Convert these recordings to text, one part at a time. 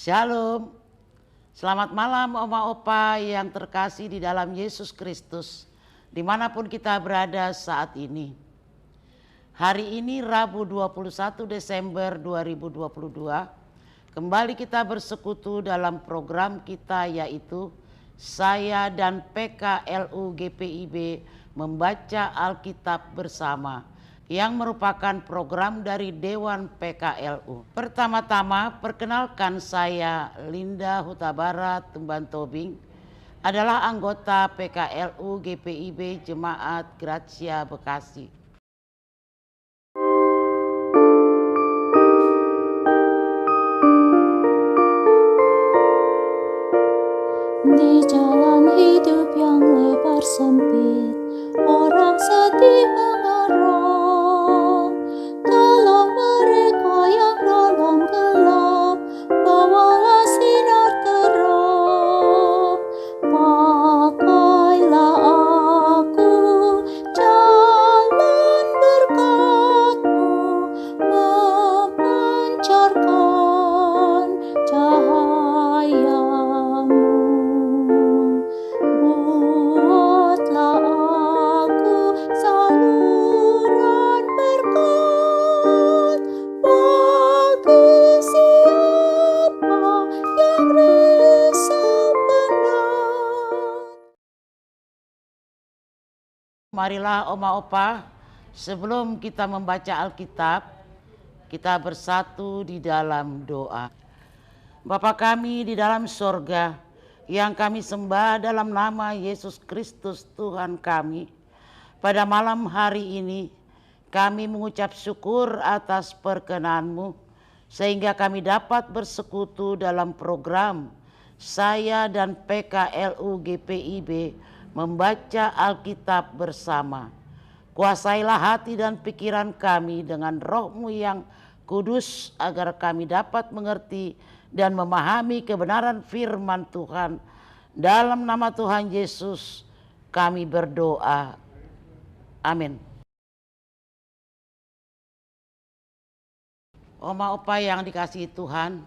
Shalom, selamat malam Oma Opa yang terkasih di dalam Yesus Kristus, dimanapun kita berada saat ini. Hari ini Rabu 21 Desember 2022, kembali kita bersekutu dalam program kita yaitu Saya dan PKLU GPIB membaca Alkitab bersama, yang merupakan program dari Dewan PKLU. Pertama-tama perkenalkan, saya Linda Hutabara Tumban Tobing, adalah anggota PKLU GPIB Jemaat Gracia Bekasi. Di jalan hidup yang lebar sempit, orang sedih mengarah. Tolong mereka yang dalam gelap, bawalah sinar terang. Pakailah aku jalan berkat-Mu, memancarkan cahaya-Mu. Buatlah aku saluran berkat bagi siapa yang risau benar. Marilah Oma Opa, sebelum kita membaca Alkitab, kita bersatu di dalam doa. Bapa kami di dalam sorga, yang kami sembah dalam nama Yesus Kristus Tuhan kami, pada malam hari ini kami mengucap syukur atas perkenan-Mu, sehingga kami dapat bersekutu dalam program Saya dan PKLU GPIB membaca Alkitab bersama. Kuasailah hati dan pikiran kami dengan Roh-Mu yang kudus, agar kami dapat mengerti dan memahami kebenaran firman Tuhan. Dalam nama Tuhan Yesus kami berdoa. Amin. Oma Opa yang dikasihi Tuhan,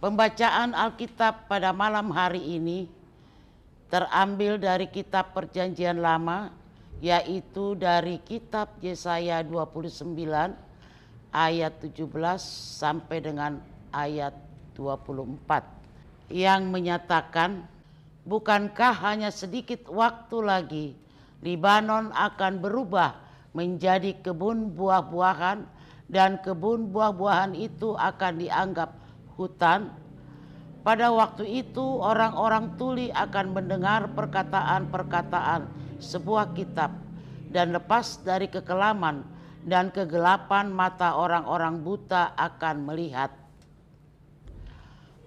pembacaan Alkitab pada malam hari ini terambil dari kitab Perjanjian Lama, yaitu dari kitab Yesaya 29 ayat 17 sampai dengan ayat 24, yang menyatakan, bukankah hanya sedikit waktu lagi Libanon akan berubah menjadi kebun buah-buahan, dan kebun buah-buahan itu akan dianggap hutan? Pada waktu itu orang-orang tuli akan mendengar perkataan-perkataan sebuah kitab, dan lepas dari kekelaman dan kegelapan mata orang-orang buta akan melihat.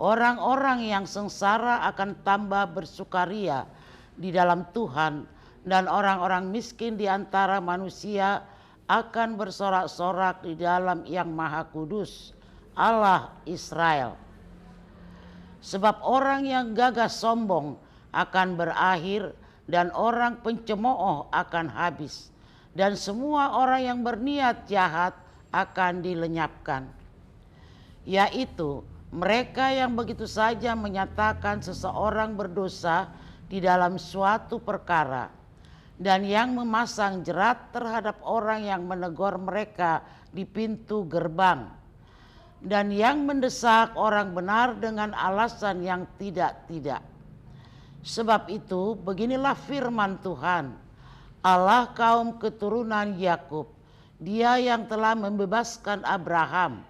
Orang-orang yang sengsara akan tambah bersukaria di dalam Tuhan, dan orang-orang miskin di antara manusia akan bersorak-sorak di dalam Yang Maha Kudus, Allah Israel. Sebab orang yang gagah sombong akan berakhir, dan orang pencemooh akan habis, dan semua orang yang berniat jahat akan dilenyapkan. Yaitu mereka yang begitu saja menyatakan seseorang berdosa di dalam suatu perkara, dan yang memasang jerat terhadap orang yang menegur mereka di pintu gerbang, dan yang mendesak orang benar dengan alasan yang tidak-tidak. Sebab itu beginilah firman Tuhan, Allah kaum keturunan Yakub, Dia yang telah membebaskan Abraham.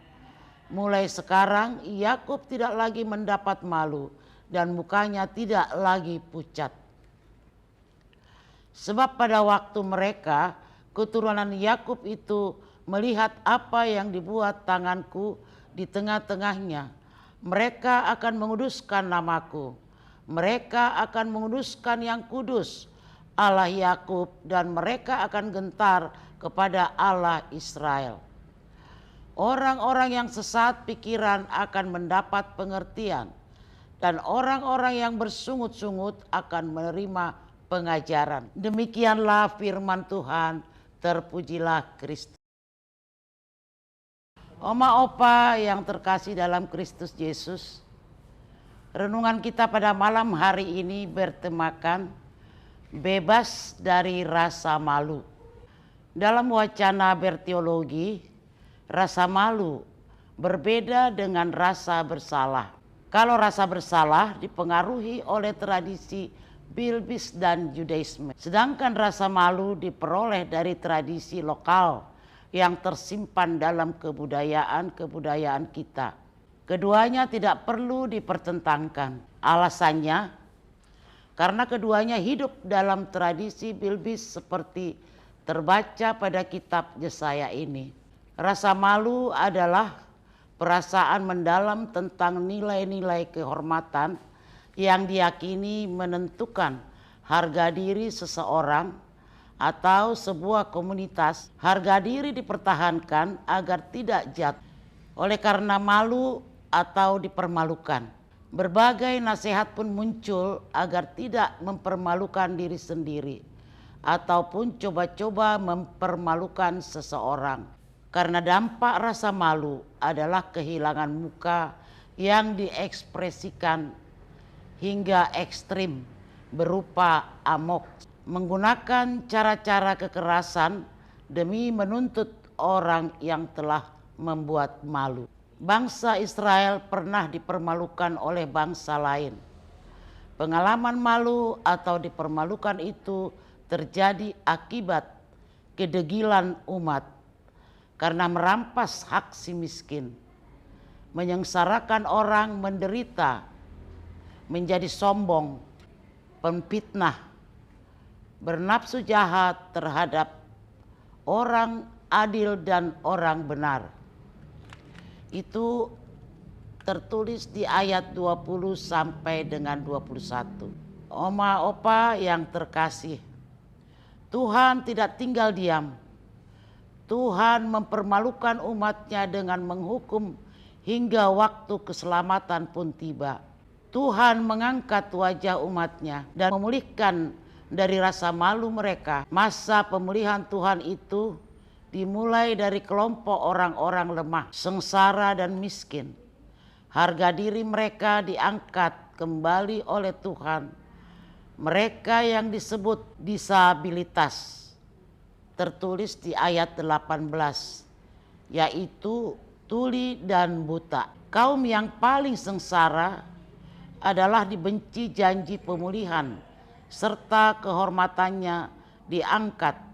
Mulai sekarang Yakub tidak lagi mendapat malu, dan mukanya tidak lagi pucat. Sebab pada waktu mereka, keturunan Yakub itu, melihat apa yang dibuat tanganku di tengah-tengahnya, mereka akan menguduskan namaku. Mereka akan menguduskan yang kudus, Allah Yakub, dan mereka akan gentar kepada Allah Israel. Orang-orang yang sesat pikiran akan mendapat pengertian, dan orang-orang yang bersungut-sungut akan menerima pengajaran. Demikianlah firman Tuhan, terpujilah Kristus. Oma Opa yang terkasih dalam Kristus Yesus, Renungan kita pada malam hari ini bertemakan bebas dari rasa malu. Dalam wacana berteologi, rasa malu berbeda dengan rasa bersalah. Kalau rasa bersalah dipengaruhi oleh tradisi Bilbis dan Judaisme, sedangkan rasa malu diperoleh dari tradisi lokal yang tersimpan dalam kebudayaan kita. Keduanya tidak perlu dipertentangkan. Alasannya, karena keduanya hidup dalam tradisi Bilbis seperti terbaca pada kitab Yesaya ini. Rasa malu adalah perasaan mendalam tentang nilai-nilai kehormatan yang diyakini menentukan harga diri seseorang atau sebuah komunitas. Harga diri dipertahankan agar tidak jatuh oleh karena malu atau dipermalukan. Berbagai nasihat pun muncul agar tidak mempermalukan diri sendiri ataupun coba-coba mempermalukan seseorang. Karena dampak rasa malu adalah kehilangan muka yang diekspresikan hingga ekstrim berupa amok, menggunakan cara-cara kekerasan demi menuntut orang yang telah membuat malu. Bangsa Israel pernah dipermalukan oleh bangsa lain. Pengalaman malu atau dipermalukan itu terjadi akibat kedegilan umat karena merampas hak si miskin, menyengsarakan orang menderita, menjadi sombong, pemfitnah, bernafsu jahat terhadap orang adil dan orang benar. Itu tertulis di ayat 20 sampai dengan 21. Oma opa yang terkasih, Tuhan tidak tinggal diam. Tuhan mempermalukan umatnya dengan menghukum hingga waktu keselamatan pun tiba. Tuhan mengangkat wajah umatnya dan memulihkan dari rasa malu mereka. Masa pemulihan Tuhan itu dimulai dari kelompok orang-orang lemah, sengsara dan miskin. Harga diri mereka diangkat kembali oleh Tuhan. Mereka yang disebut disabilitas, tertulis di ayat 18, yaitu tuli dan buta. Kaum yang paling sengsara adalah dibenci janji pemulihan serta kehormatannya diangkat.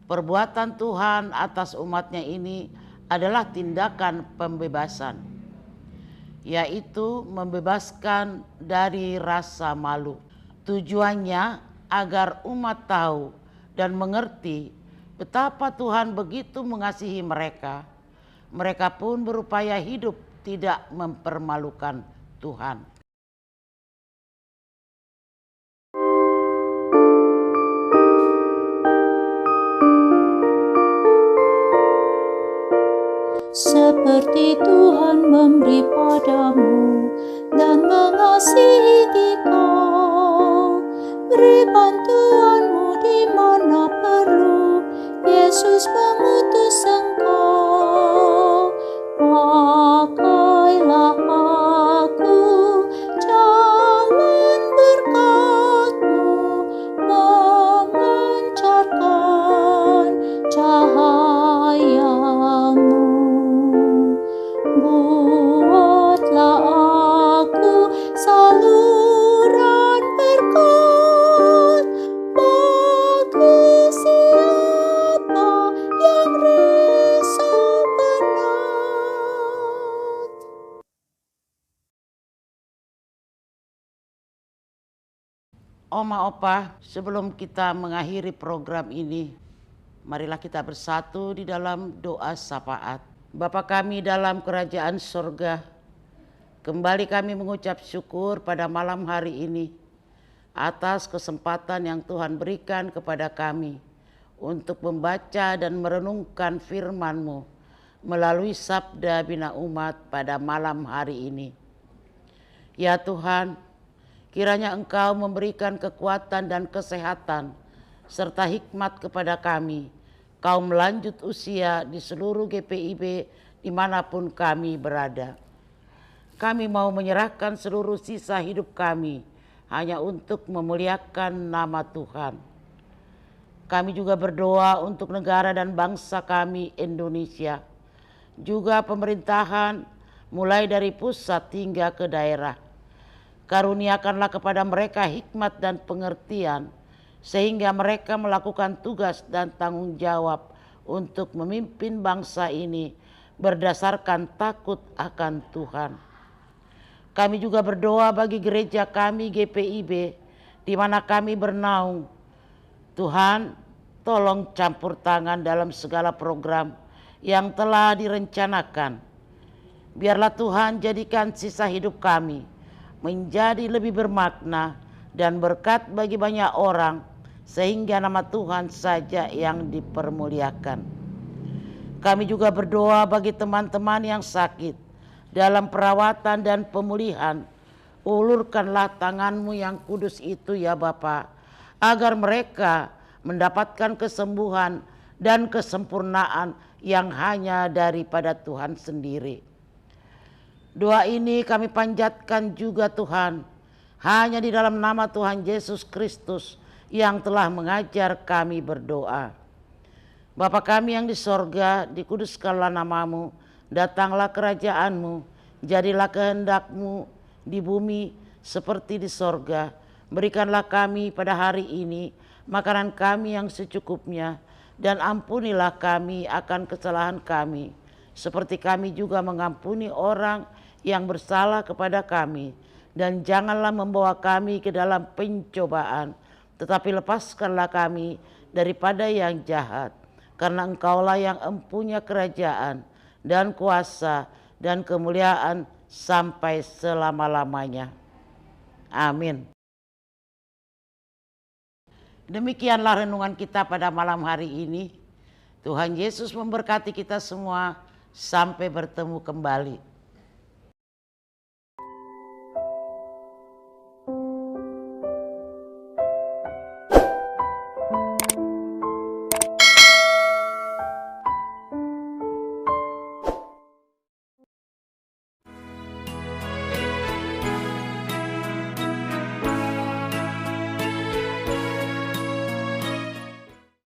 Perbuatan Tuhan atas umatnya ini adalah tindakan pembebasan, yaitu membebaskan dari rasa malu. Tujuannya agar umat tahu dan mengerti betapa Tuhan begitu mengasihi mereka. Mereka pun berupaya hidup tidak mempermalukan Tuhan. Seperti Tuhan memberi padamu dan mengasihi kau, beri bantuanmu di mana perlu, Yesus mengutus engkau. Pakailah aku, jalan berkat-Mu memancarkan cahaya-Mu. Buatlah aku saluran berkat bagi siapa yang risau penat. Oma opa, sebelum kita mengakhiri program ini, marilah kita bersatu di dalam doa syafaat. Bapa kami dalam kerajaan surga, kembali kami mengucap syukur pada malam hari ini atas kesempatan yang Tuhan berikan kepada kami untuk membaca dan merenungkan firman-Mu melalui sabda bina umat pada malam hari ini. Ya Tuhan, kiranya Engkau memberikan kekuatan dan kesehatan serta hikmat kepada kami, kaum lanjut usia di seluruh GPIB dimanapun kami berada. kami mau menyerahkan seluruh sisa hidup kami hanya untuk memuliakan nama Tuhan. Kami juga berdoa untuk negara dan bangsa kami Indonesia, juga pemerintahan mulai dari pusat hingga ke daerah. Karuniakanlah kepada mereka hikmat dan pengertian, sehingga mereka melakukan tugas dan tanggung jawab untuk memimpin bangsa ini berdasarkan takut akan Tuhan. Kami juga berdoa bagi gereja kami GPIB di mana kami bernaung. Tuhan, tolong campur tangan dalam segala program yang telah direncanakan. Biarlah Tuhan jadikan sisa hidup kami menjadi lebih bermakna dan berkat bagi banyak orang, sehingga nama Tuhan saja yang dipermuliakan. Kami juga berdoa bagi teman-teman yang sakit dalam perawatan dan pemulihan. Ulurkanlah tangan-Mu yang kudus itu ya Bapa, agar mereka mendapatkan kesembuhan dan kesempurnaan yang hanya daripada Tuhan sendiri. Doa ini kami panjatkan juga Tuhan, hanya di dalam nama Tuhan Yesus Kristus yang telah mengajar kami berdoa. Bapa kami yang di sorga, dikuduskanlah nama-Mu, datanglah kerajaan-Mu, jadilah kehendak-Mu di bumi seperti di sorga. Berikanlah kami pada hari ini makanan kami yang secukupnya, dan ampunilah kami akan kesalahan kami, seperti kami juga mengampuni orang yang bersalah kepada kami. Dan janganlah membawa kami ke dalam pencobaan, tetapi lepaskanlah kami daripada yang jahat. Karena Engkaulah yang empunya kerajaan dan kuasa dan kemuliaan sampai selama-lamanya. Amin. Demikianlah renungan kita pada malam hari ini. Tuhan Yesus memberkati kita semua. Sampai bertemu kembali.